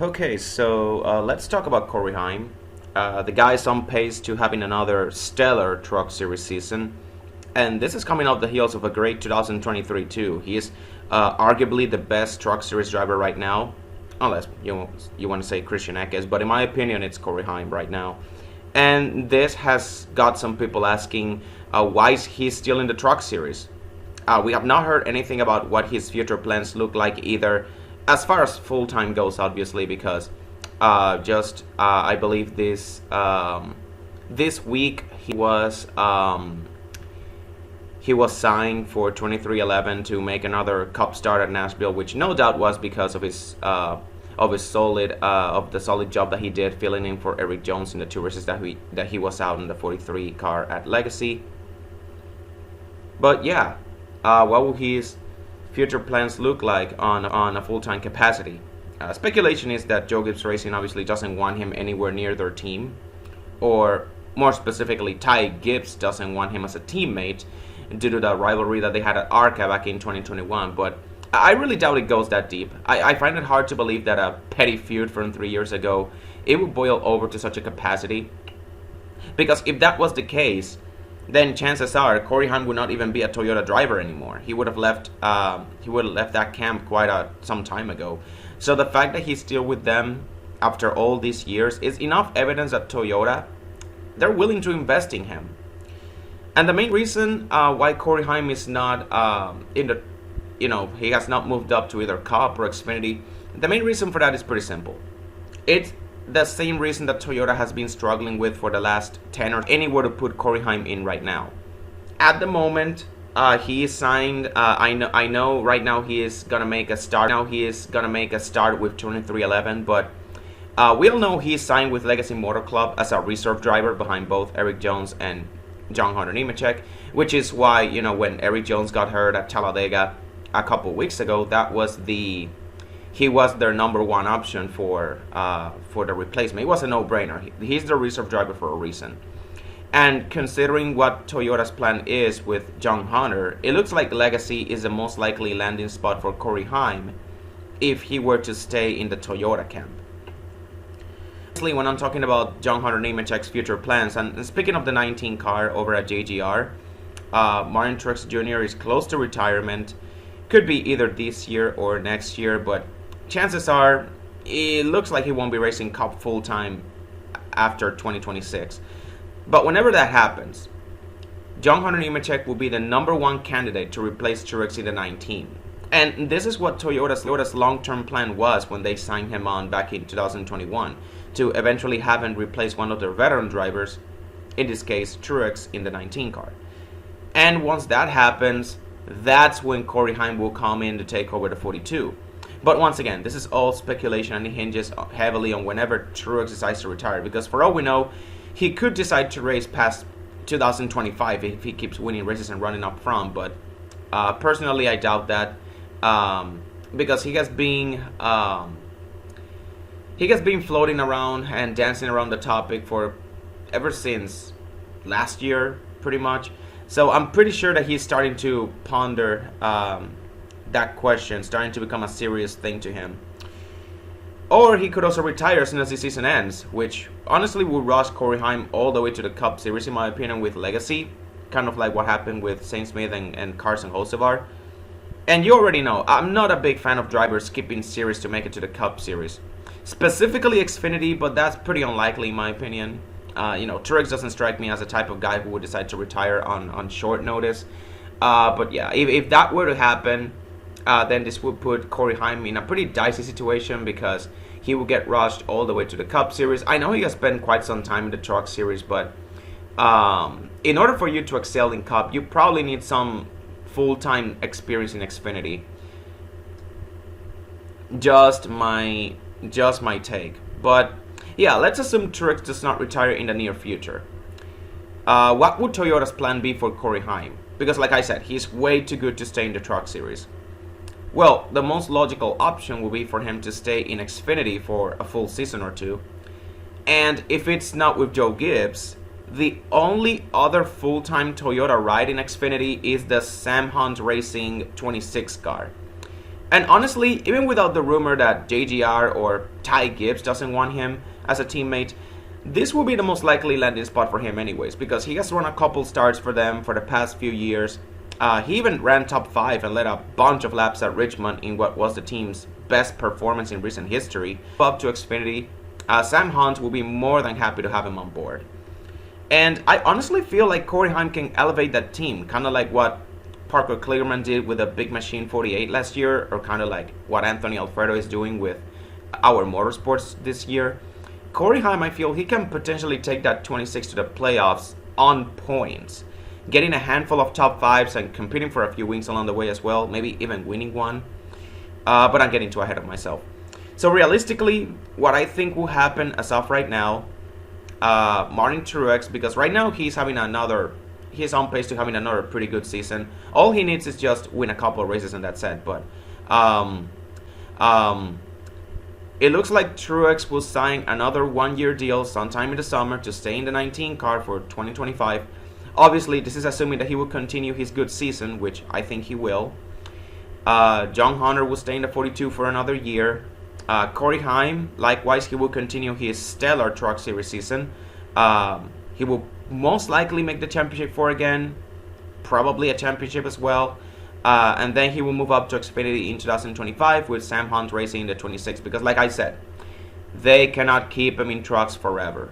Okay, so let's talk about Corey Heim. The guy is on pace to having another stellar Truck Series season, and this is coming off the heels of a great 2023 too. He is arguably the best Truck Series driver right now, unless you want to say Christian Eckes, but in my opinion, it's Corey Heim right now. And this has got some people asking why is he still in the Truck Series. We have not heard anything about what his future plans look like either, as far as full time goes, obviously, because I believe this week he was signed for 2311 to make another Cup start at Nashville, which no doubt was because of the solid job that he did filling in for Eric Jones in the two races that he was out in the 43 car at Legacy. But yeah. What will his future plans look like on a full-time capacity? Speculation is that Joe Gibbs Racing obviously doesn't want him anywhere near their team, or more specifically, Ty Gibbs doesn't want him as a teammate due to the rivalry that they had at ARCA back in 2021. But I really doubt it goes that deep. I find it hard to believe that a petty feud from 3 years ago it would boil over to such a capacity, because if that was the case, then chances are Corey Heim would not even be a Toyota driver anymore. He would have left. That camp quite some time ago. So the fact that he's still with them after all these years is enough evidence that Toyota, they're willing to invest in him. And the main reason why Corey Heim is not he has not moved up to either Cup or Xfinity. The main reason for that is pretty simple. It's the same reason that Toyota has been struggling with for the last 10 or anywhere to put Corey Heim in right now. At the moment, he is signed. I know right now he is gonna make a start. With 2311, but we all know he's signed with Legacy Motor Club as a reserve driver behind both Eric Jones and John Hunter Nemechek, which is why when Eric Jones got hurt at Talladega a couple weeks ago, he was their number one option for the replacement. It was a no-brainer. He's the reserve driver for a reason. And considering what Toyota's plan is with John Hunter, it looks like Legacy is the most likely landing spot for Corey Heim if he were to stay in the Toyota camp. When I'm talking about John Hunter Nemechek's future plans, and speaking of the 19 car over at JGR, Martin Truex Jr. is close to retirement. Could be either this year or next year, but chances are it looks like he won't be racing Cup full-time after 2026. But whenever that happens, John Hunter Nemechek will be the number one candidate to replace Truex in the 19. And this is what Toyota's long-term plan was when they signed him on back in 2021, to eventually have him replace one of their veteran drivers, in this case Truex, in the 19 car. And once that happens, that's when Corey Heim will come in to take over the 42. But once again, this is all speculation, and it hinges heavily on whenever Truex decides to retire, because for all we know, he could decide to race past 2025 if he keeps winning races and running up front. But personally, I doubt that, because he has been floating around and dancing around the topic for ever since last year, pretty much. So I'm pretty sure that he's starting to ponder that question, starting to become a serious thing to him. Or he could also retire as soon as the season ends, which honestly would rush Corey Heim all the way to the Cup Series, in my opinion, with Legacy, kind of like what happened with Saint Smith and Carson Hocevar. And you already know, I'm not a big fan of drivers skipping series to make it to the Cup Series, specifically Xfinity, but that's pretty unlikely in my opinion. Truex doesn't strike me as the type of guy who would decide to retire on short notice. But yeah, if that were to happen, then this would put Corey Heim in a pretty dicey situation, because he will get rushed all the way to the Cup Series. I know he has spent quite some time in the Truck Series, but in order for you to excel in Cup, you probably need some full-time experience in Xfinity. Just my take. But yeah, let's assume Truex does not retire in the near future. What would Toyota's plan be for Corey Heim? Because like I said, he's way too good to stay in the Truck Series. Well, the most logical option would be for him to stay in Xfinity for a full season or two. And if it's not with Joe Gibbs, the only other full-time Toyota ride in Xfinity is the Sam Hunt Racing 26 car. And honestly, even without the rumor that JGR or Ty Gibbs doesn't want him as a teammate, this will be the most likely landing spot for him anyways, because he has run a couple starts for them for the past few years. He even ran top 5 and led a bunch of laps at Richmond in what was the team's best performance in recent history. Up to Xfinity, Sam Hunt will be more than happy to have him on board. And I honestly feel like Corey Heim can elevate that team, kind of like what Parker Kligerman did with a Big Machine 48 last year, or kind of like what Anthony Alfredo is doing with our motorsports this year. Corey Heim, I feel he can potentially take that 26 to the playoffs on points, getting a handful of top 5s and competing for a few wins along the way as well, maybe even winning one. But I'm getting too ahead of myself. So realistically, what I think will happen as of right now, Martin Truex, because right now he's on pace to having another pretty good season. All he needs is just win a couple of races and that's it. But it looks like Truex will sign another 1-year deal sometime in the summer to stay in the 19 car for 2025. Obviously, this is assuming that he will continue his good season, which I think he will. John Hunter will stay in the 42 for another year. Corey Heim, likewise, he will continue his stellar Truck Series season. He will most likely make the championship 4 again, probably a championship as well. And then he will move up to Xfinity in 2025 with Sam Hunt racing in the 26, because like I said, they cannot keep him in trucks forever.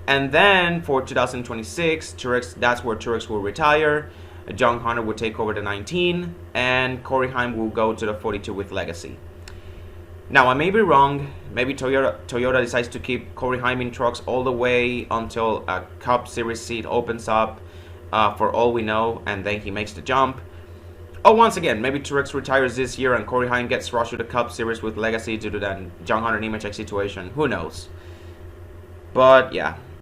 And then for 2026, that's where Truex will retire. John Hunter will take over the 19, and Corey Heim will go to the 42 with Legacy. Now, I may be wrong. Maybe Toyota decides to keep Corey Heim in trucks all the way until a Cup Series seat opens up, for all we know, and then he makes the jump. Oh, once again, maybe Truex retires this year and Corey Heim gets rushed to the Cup Series with Legacy due to that John Hunter Nemechek situation. Who knows? But yeah.